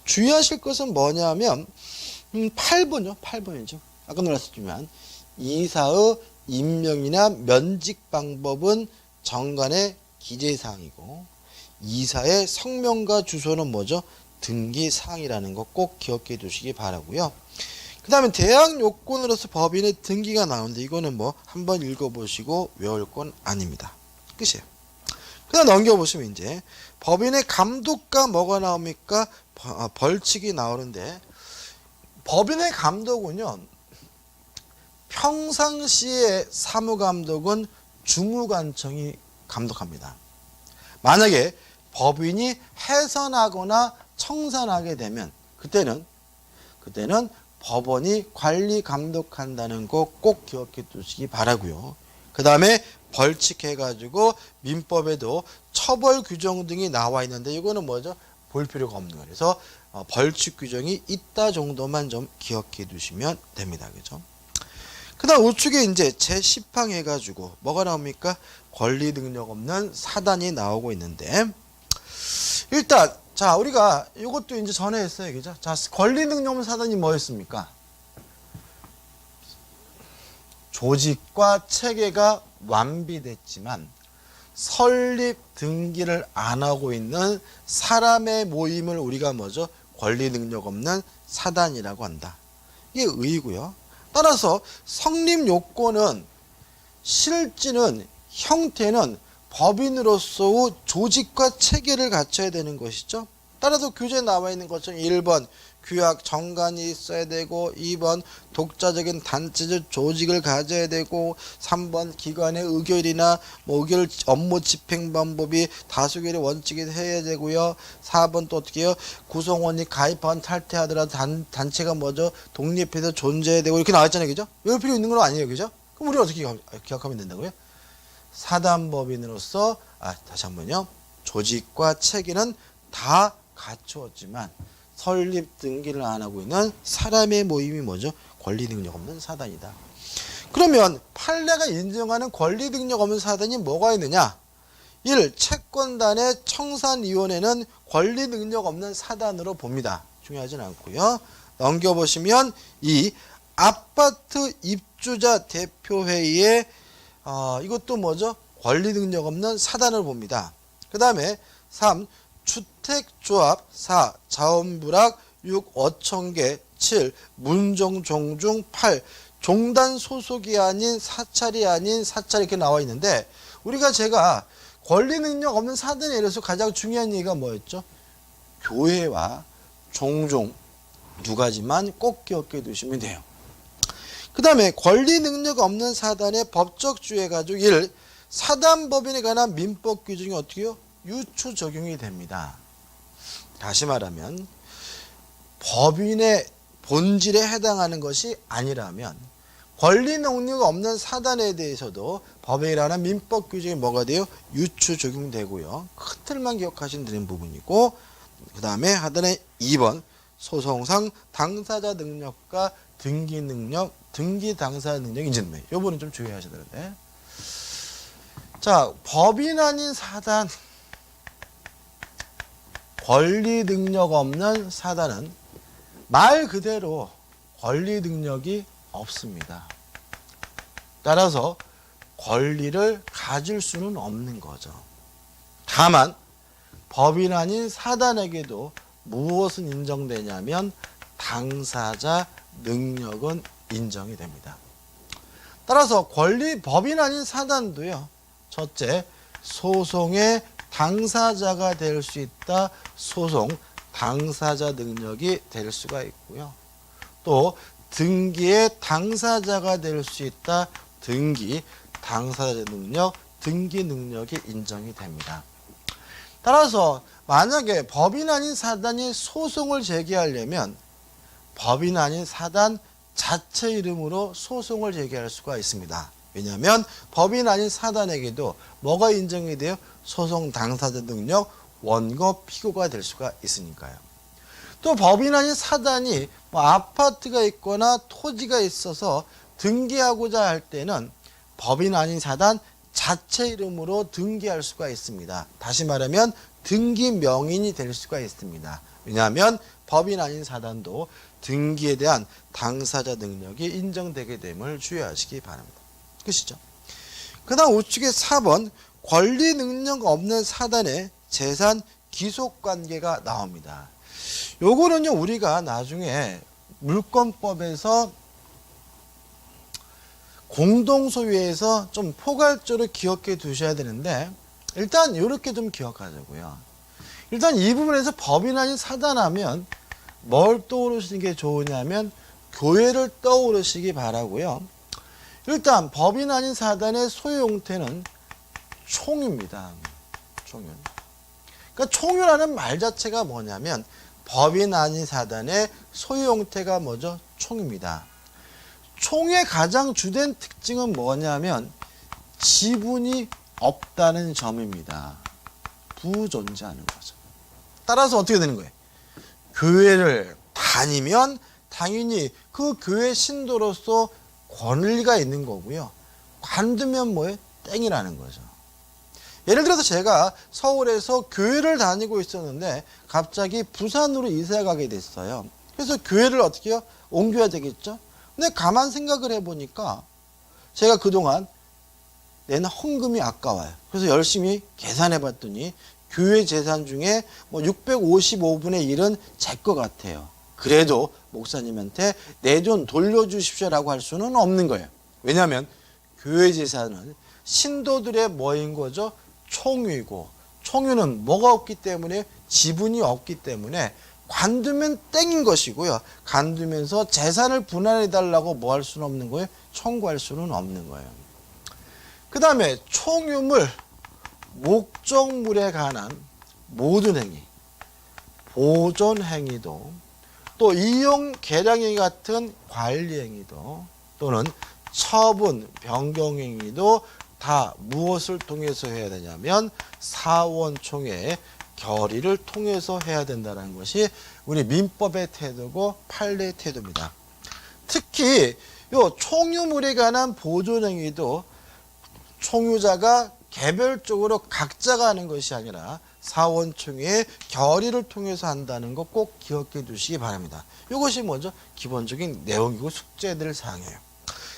주의하실 것은 뭐냐면 8번이요. 8번이죠. 아까 놀랐었지만 이사의 임명이나 면직 방법은 정관의 기재사항이고 이사의 성명과 주소는 뭐죠? 등기사항이라는 거 꼭 기억해 두시기 바라고요. 그 다음에 대항 요건으로서 법인의 등기가 나오는데 이거는 뭐 한번 읽어보시고 외울 건 아닙니다. 끝이에요. 그다음 넘겨보시면 이제 법인의 감독과 뭐가 나옵니까? 벌칙이 나오는데 법인의 감독은요. 평상시에 사무감독은 주무관청이 감독합니다. 만약에 법인이 훼손하거나 청산하게 되면 그때는 법원이 관리 감독한다는 거 꼭 기억해 두시기 바라고요. 그 다음에 벌칙해가지고 민법에도 처벌 규정 등이 나와 있는데 이거는 뭐죠? 볼 필요가 없는 거예요. 그래서 벌칙 규정이 있다 정도만 좀 기억해 두시면 됩니다. 그죠? 그 다음 우측에 이제 제10항 해가지고 뭐가 나옵니까? 권리 능력 없는 사단이 나오고 있는데 일단 자 우리가 이것도 이제 전에 했어요. 그죠? 자 권리 능력 없는 사단이 뭐였습니까? 조직과 체계가 완비됐지만 설립 등기를 안 하고 있는 사람의 모임을 우리가 뭐죠? 권리 능력 없는 사단이라고 한다. 이게 의의고요. 따라서 성립 요건은 실질은 형태는 법인으로서의 조직과 체계를 갖춰야 되는 것이죠. 따라서 교재에 나와 있는 것처럼 1번 규약 정관이 있어야 되고 2번 독자적인 단체적 조직을 가져야 되고 3번 기관의 의결이나 의결 업무 집행 방법이 다수결의 원칙이 해야 되고요. 4번 또 어떻게 해요? 구성원이 가입한 탈퇴하더라도 단체가 뭐죠? 독립해서 존재해야 되고 이렇게 나와 있잖아요. 그죠? 이럴 필요 있는 건 아니에요. 그죠? 그럼 우리가 어떻게 기억하면 된다고요? 사단법인으로서 다시 한번요. 조직과 체계는 다 갖추었지만 설립 등기를 안 하고 있는 사람의 모임이 뭐죠? 권리 능력 없는 사단이다. 그러면 판례가 인정하는 권리 능력 없는 사단이 뭐가 있느냐? 1. 채권단의 청산위원회는 권리 능력 없는 사단으로 봅니다. 중요하진 않고요. 넘겨보시면 2. 아파트 입주자 대표회의에 이것도 뭐죠? 권리 능력 없는 사단을 봅니다. 그 다음에 3. 주택조합 4. 자원부락 6. 어청계 7. 문정종중 8. 종단 소속이 아닌 사찰이 아닌 사찰 이렇게 나와 있는데 제가 권리 능력 없는 사단에 대해서 가장 중요한 얘기가 뭐였죠? 교회와 종종 두 가지만 꼭 기억해 두시면 돼요. 그 다음에 권리 능력 없는 사단의 법적 주의 가족 1. 사단법인에 관한 민법 규정이 어떻게 해요? 유추 적용이 됩니다. 다시 말하면 법인의 본질에 해당하는 것이 아니라면 권리 능력 없는 사단에 대해서도 법에 관한 민법 규정이 뭐가 돼요? 유추 적용되고요. 큰 틀만 기억하시면 되는 부분이고 그 다음에 하단에 2번 소송상 당사자 능력과 등기 능력, 등기 당사자 능력 인증. 이 부분은 좀 주의하셔야 되는데. 자, 법인 아닌 사단, 권리 능력 없는 사단은 말 그대로 권리 능력이 없습니다. 따라서 권리를 가질 수는 없는 거죠. 다만 법인 아닌 사단에게도 무엇은 인정되냐면 당사자 능력은 인정이 됩니다. 따라서 법인 아닌 사단도요. 첫째, 소송의 당사자가 될 수 있다. 소송 당사자 능력이 될 수가 있고요. 또 등기의 당사자가 될 수 있다. 등기 당사자 능력, 등기 능력이 인정이 됩니다. 따라서 만약에 법인 아닌 사단이 소송을 제기하려면 법인 아닌 사단 자체 이름으로 소송을 제기할 수가 있습니다. 왜냐하면 법인 아닌 사단에게도 뭐가 인정이 돼요? 소송 당사자 능력, 원고, 피고가 될 수가 있으니까요. 또 법인 아닌 사단이 아파트가 있거나 토지가 있어서 등기하고자 할 때는 법인 아닌 사단 자체 이름으로 등기할 수가 있습니다. 다시 말하면 등기 명인이 될 수가 있습니다. 왜냐하면 법인 아닌 사단도 등기에 대한 당사자 능력이 인정되게 됨을 주의하시기 바랍니다. 끝이죠. 그 다음 우측에 4번 권리 능력 없는 사단의 재산 기속관계가 나옵니다. 요거는요 우리가 나중에 물권법에서 공동소유에서 좀 포괄적으로 기억해 두셔야 되는데 일단 이렇게 좀 기억하자고요. 일단 이 부분에서 법인 아닌 사단하면 뭘 떠오르시는 게 좋으냐면 교회를 떠오르시기 바라고요. 일단 법인 아닌 사단의 소유 형태는 총유입니다. 총유. 그러니까 총유라는 말 자체가 뭐냐면 법인 아닌 사단의 소유 형태가 뭐죠? 총유입니다. 총의 가장 주된 특징은 뭐냐면 지분이 없다는 점입니다. 부존재하는 거죠. 따라서 어떻게 되는 거예요? 교회를 다니면 당연히 그 교회 신도로서 권리가 있는 거고요. 관두면 뭐예요? 땡이라는 거죠. 예를 들어서 제가 서울에서 교회를 다니고 있었는데 갑자기 부산으로 이사 가게 됐어요. 그래서 교회를 어떻게 해요? 옮겨야 되겠죠? 근데 가만 생각을 해보니까 제가 그동안 내는 헌금이 아까워요. 그래서 열심히 계산해 봤더니 교회 재산 중에 655분의 1은 제 것 같아요. 그래도 목사님한테 내 돈 돌려주십시오라고 할 수는 없는 거예요. 왜냐하면 교회 재산은 신도들의 뭐인 거죠? 총유이고 총유는 뭐가 없기 때문에 지분이 없기 때문에 관두면 땡인 것이고요. 관두면서 재산을 분할해 달라고 뭐 할 수는 없는 거예요? 청구할 수는 없는 거예요. 그 다음에 총유물, 목적물에 관한 모든 행위, 보존 행위도 또 이용 계량 행위 같은 관리 행위도 또는 처분, 변경 행위도 다 무엇을 통해서 해야 되냐면 사원총회 결의를 통해서 해야 된다는 것이 우리 민법의 태도고 판례의 태도입니다. 특히 요 총유물에 관한 보존 행위도 총유자가 개별적으로 각자가 하는 것이 아니라 사원총회의 결의를 통해서 한다는 거 꼭 기억해 두시기 바랍니다. 이것이 먼저 기본적인 내용이고 숙제될 사항이에요.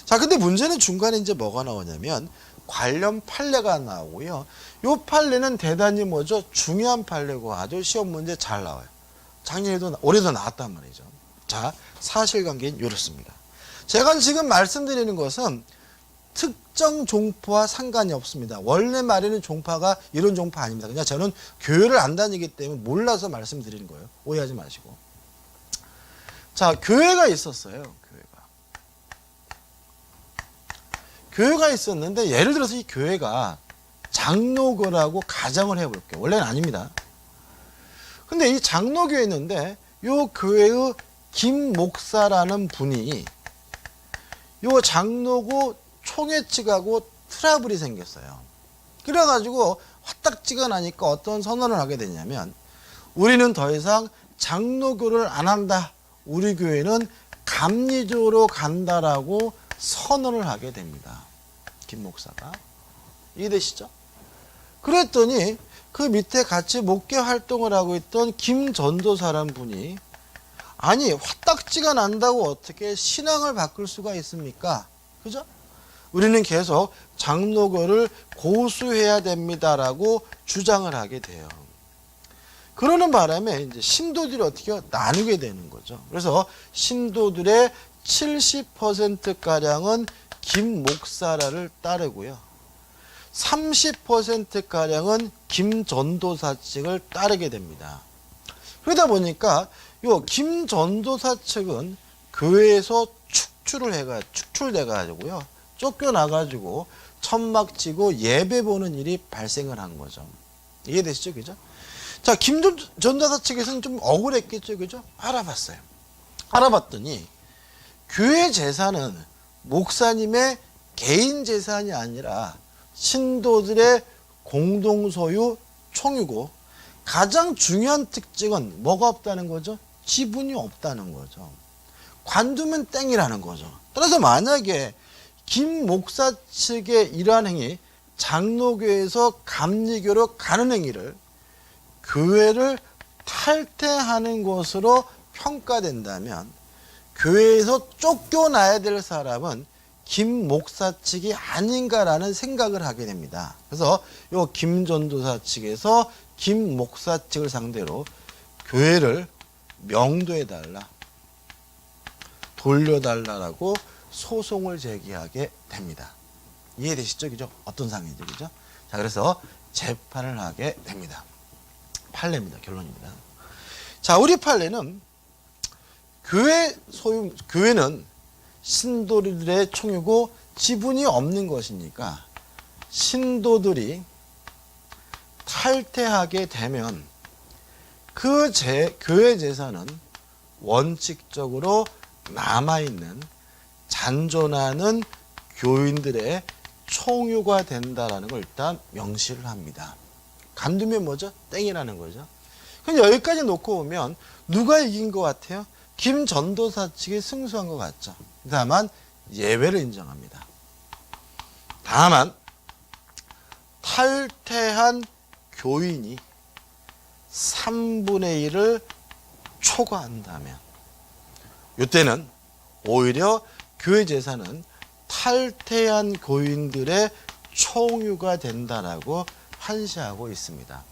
자, 근데 문제는 중간에 이제 뭐가 나오냐면 관련 판례가 나오고요. 이 판례는 대단히 뭐죠? 중요한 판례고 아주 시험 문제 잘 나와요. 작년에도 올해도 나왔단 말이죠. 자, 사실관계는 이렇습니다. 제가 지금 말씀드리는 것은 특정 종파와 상관이 없습니다. 원래 말에는 종파가 이런 종파 아닙니다. 그냥 저는 교회를 안 다니기 때문에 몰라서 말씀드리는 거예요. 오해하지 마시고. 자, 교회가 있었어요. 교회가 있었는데 예를 들어서 이 교회가 장로교라고 가정을 해볼게요. 원래는 아닙니다. 근데 이 장로교에 있는데 이 교회의 김 목사라는 분이 이 장로교 총회 측하고 트러블이 생겼어요. 그래가지고 화딱지가 나니까 어떤 선언을 하게 되냐면 우리는 더 이상 장로교를 안 한다. 우리 교회는 감리교로 간다라고 선언을 하게 됩니다. 김 목사가. 이해되시죠? 그랬더니 그 밑에 같이 목회 활동을 하고 있던 김 전도사라는 분이 아니 화딱지가 난다고 어떻게 신앙을 바꿀 수가 있습니까? 그죠? 우리는 계속 장로교를 고수해야 됩니다라고 주장을 하게 돼요. 그러는 바람에 이제 신도들이 어떻게 나누게 되는 거죠. 그래서 신도들의 70%가량은 김 목사라를 따르고요. 30%가량은 김 전도사 측을 따르게 됩니다. 그러다 보니까 요 김 전도사 측은 교회에서 축출돼가지고요. 쫓겨나가지고 천막치고 예배 보는 일이 발생을 한 거죠. 이해되시죠? 그죠? 자, 김 전도사 측에서는 좀 억울했겠죠? 그죠? 알아봤어요. 알아봤더니 교회 재산은 목사님의 개인 재산이 아니라 신도들의 공동소유 총유고 가장 중요한 특징은 뭐가 없다는 거죠? 지분이 없다는 거죠. 관두면 땡이라는 거죠. 따라서 만약에 김 목사 측의 이러한 행위, 장로교에서 감리교로 가는 행위를 교회를 탈퇴하는 것으로 평가된다면 교회에서 쫓겨나야 될 사람은 김 목사 측이 아닌가라는 생각을 하게 됩니다. 그래서 요 김 전도사 측에서 김 목사 측을 상대로 교회를 명도해달라, 돌려달라라고 소송을 제기하게 됩니다. 이해되시죠? 그죠? 어떤 상황이죠? 그죠? 자, 그래서 재판을 하게 됩니다. 판례입니다. 결론입니다. 자, 우리 판례는 교회는 신도들의 총유고 지분이 없는 것이니까 신도들이 탈퇴하게 되면 그 교회 재산은 원칙적으로 남아있는 잔존하는 교인들의 총유가 된다라는 걸 일단 명시를 합니다. 간두면 뭐죠? 땡이라는 거죠. 그럼 여기까지 놓고 보면 누가 이긴 것 같아요? 김 전도사 측이 승수한 것 같죠. 다만 예외를 인정합니다. 다만 탈퇴한 교인이 3분의 1을 초과한다면 이때는 오히려 교회 재산은 탈퇴한 교인들의 총유가 된다라고 판시하고 있습니다.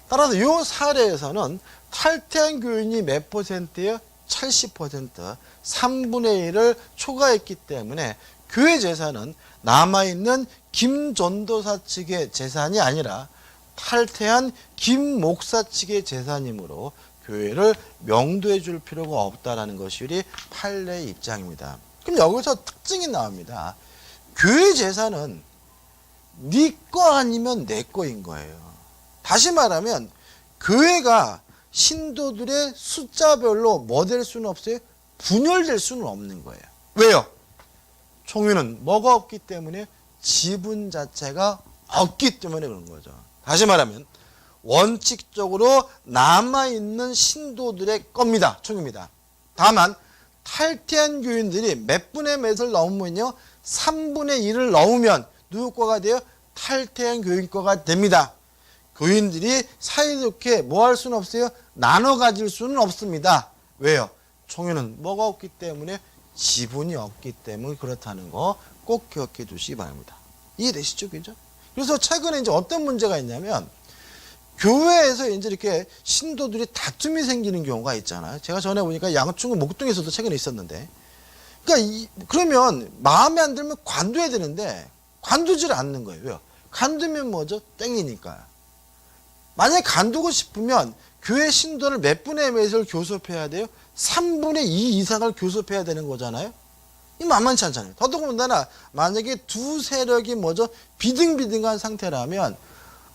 따라서 이 사례에서는 탈퇴한 교인이 몇 퍼센트예요? 70%, 3분의 1을 초과했기 때문에 교회 재산은 남아있는 김 전도사 측의 재산이 아니라 탈퇴한 김 목사 측의 재산이므로 교회를 명도해 줄 필요가 없다라는 것이 우리 판례의 입장입니다. 그럼 여기서 특징이 나옵니다. 교회 재산은 네 거 아니면 내 거인 거예요. 다시 말하면 교회가 신도들의 숫자별로 뭐 될 수는 없어요? 분열될 수는 없는 거예요. 왜요? 총유는 뭐가 없기 때문에 지분 자체가 없기 때문에 그런 거죠. 다시 말하면 원칙적으로 남아있는 신도들의 겁니다. 총유입니다. 다만 탈퇴한 교인들이 몇 분의 몇을 넘으면요 3분의 1을 넘으면 누구 거가 돼요? 탈퇴한 교인과가 됩니다. 교인들이 사이좋게 뭐 할 수는 없어요? 나눠 가질 수는 없습니다. 왜요? 총유는 뭐가 없기 때문에 지분이 없기 때문에 그렇다는 거 꼭 기억해 두시기 바랍니다. 이해되시죠? 그죠? 그래서 최근에 이제 어떤 문제가 있냐면 교회에서 이제 이렇게 신도들이 다툼이 생기는 경우가 있잖아요. 제가 전에 보니까 양충은 목동에서도 최근에 있었는데, 그러니까 그러면 마음에 안 들면 관둬야 되는데 관두질 않는 거예요. 왜요? 관두면 뭐죠? 땡이니까. 만약에 관두고 싶으면 교회 신도를 몇 분의 몇을 교섭해야 돼요? 3분의 2 이상을 교섭해야 되는 거잖아요. 이 만만치 않잖아요. 더더군다나 만약에 두 세력이 뭐죠? 비등비등한 상태라면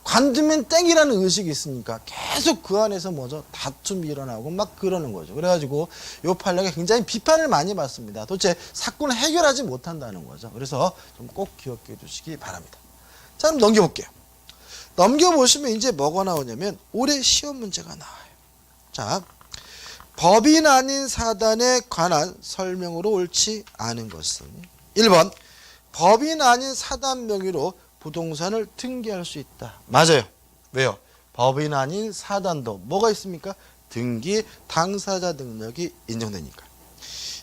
관두면 땡이라는 의식이 있으니까 계속 그 안에서 뭐죠? 다툼이 일어나고 막 그러는 거죠. 그래가지고 요 판례가 굉장히 비판을 많이 받습니다. 도대체 사건을 해결하지 못한다는 거죠. 그래서 좀 꼭 기억해 두시기 바랍니다. 자, 그럼 넘겨볼게요. 넘겨보시면 이제 뭐가 나오냐면 올해 시험 문제가 나와요. 자, 법인 아닌 사단에 관한 설명으로 옳지 않은 것은 1번 법인 아닌 사단 명의로 부동산을 등기할 수 있다. 맞아요. 왜요? 법인 아닌 사단도 뭐가 있습니까? 등기 당사자 능력이 인정되니까.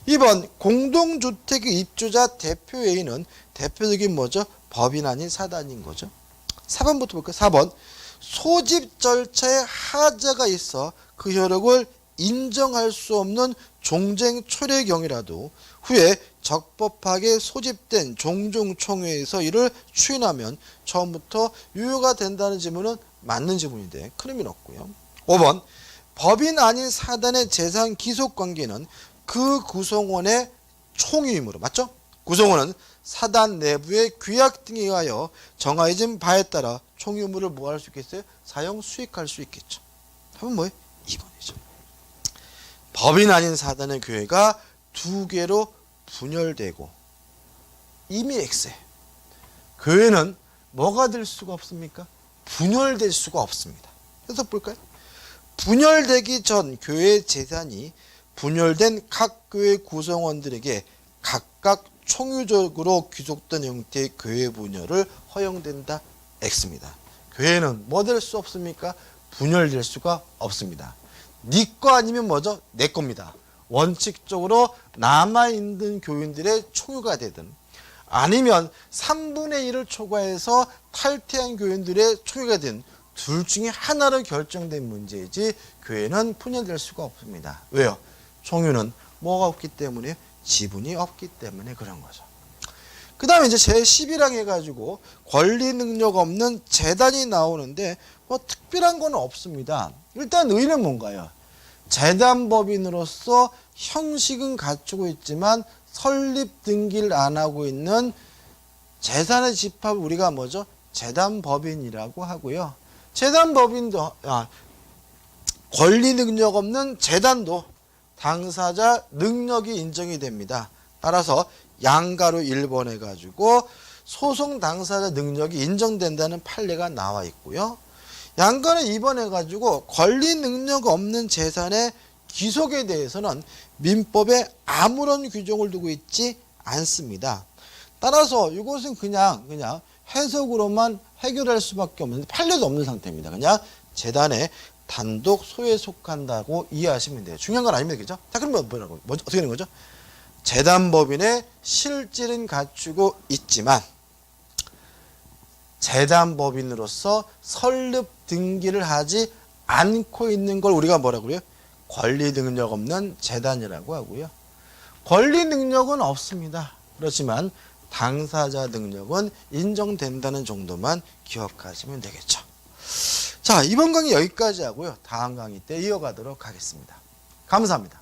2번 공동주택의 입주자 대표회의는 대표적인 뭐죠? 법인 아닌 사단인 거죠. 4번부터 볼까요? 4번 소집 절차에 하자가 있어 그 효력을 인정할 수 없는 종쟁 초래의 경우라도 후에 적법하게 소집된 종종총회에서 이를 추인하면 처음부터 유효가 된다는 지문은 맞는 지문인데 큰 의미는 없고요. 5번 법인 아닌 사단의 재산 기속관계는 그 구성원의 총유이므로 맞죠? 구성원은 사단 내부의 규약 등에 의하여 정해진 바에 따라 총유물을 뭐 할 수 있겠어요? 사용 수익할 수 있겠죠. 답은 뭐예요? 2번이죠. 법인 아닌 사단의 교회가 두 개로 분열되고 이미 X예요. 교회는 뭐가 될 수가 없습니까? 분열될 수가 없습니다. 그래서 볼까요? 분열되기 전 교회 재산이 분열된 각 교회 구성원들에게 각각 총유적으로 귀속된 형태의 교회 분열을 허용된다. X입니다. 교회는 뭐 될 수 없습니까? 분열될 수가 없습니다. 네 거 아니면 뭐죠? 내 겁니다. 원칙적으로 남아있는 교인들의 총유가 되든 아니면 3분의 1을 초과해서 탈퇴한 교인들의 총유가 되든 둘 중에 하나로 결정된 문제이지 교회는 분열될 수가 없습니다. 왜요? 총유는 뭐가 없기 때문에 지분이 없기 때문에 그런 거죠. 그 다음에 이제 제11항 해가지고 권리 능력 없는 재단이 나오는데 뭐 특별한 건 없습니다. 일단 의의는 뭔가요? 재단법인으로서 형식은 갖추고 있지만 설립 등기를 안 하고 있는 재산의 집합을 우리가 뭐죠? 재단법인이라고 하고요. 재단법인도 권리 능력 없는 재단도 당사자 능력이 인정이 됩니다. 따라서 양가로 1번 해가지고 소송 당사자 능력이 인정된다는 판례가 나와 있고요. 양가로 2번 해가지고 권리 능력 없는 재산의 귀속에 대해서는 민법에 아무런 규정을 두고 있지 않습니다. 따라서 이것은 그냥 해석으로만 해결할 수밖에 없는 판례도 없는 상태입니다. 그냥 재단의 단독 소유에 속한다고 이해하시면 돼요. 중요한 건 아닙니다. 그죠? 자, 그럼 뭐라고? 어떻게 되는 거죠? 재단법인의 실질은 갖추고 있지만 재단법인으로서 설립 등기를 하지 않고 있는 걸 우리가 뭐라고 그래요? 권리 능력 없는 재단이라고 하고요. 권리 능력은 없습니다. 그렇지만 당사자 능력은 인정된다는 정도만 기억하시면 되겠죠. 자, 이번 강의 여기까지 하고요. 다음 강의 때 이어가도록 하겠습니다. 감사합니다.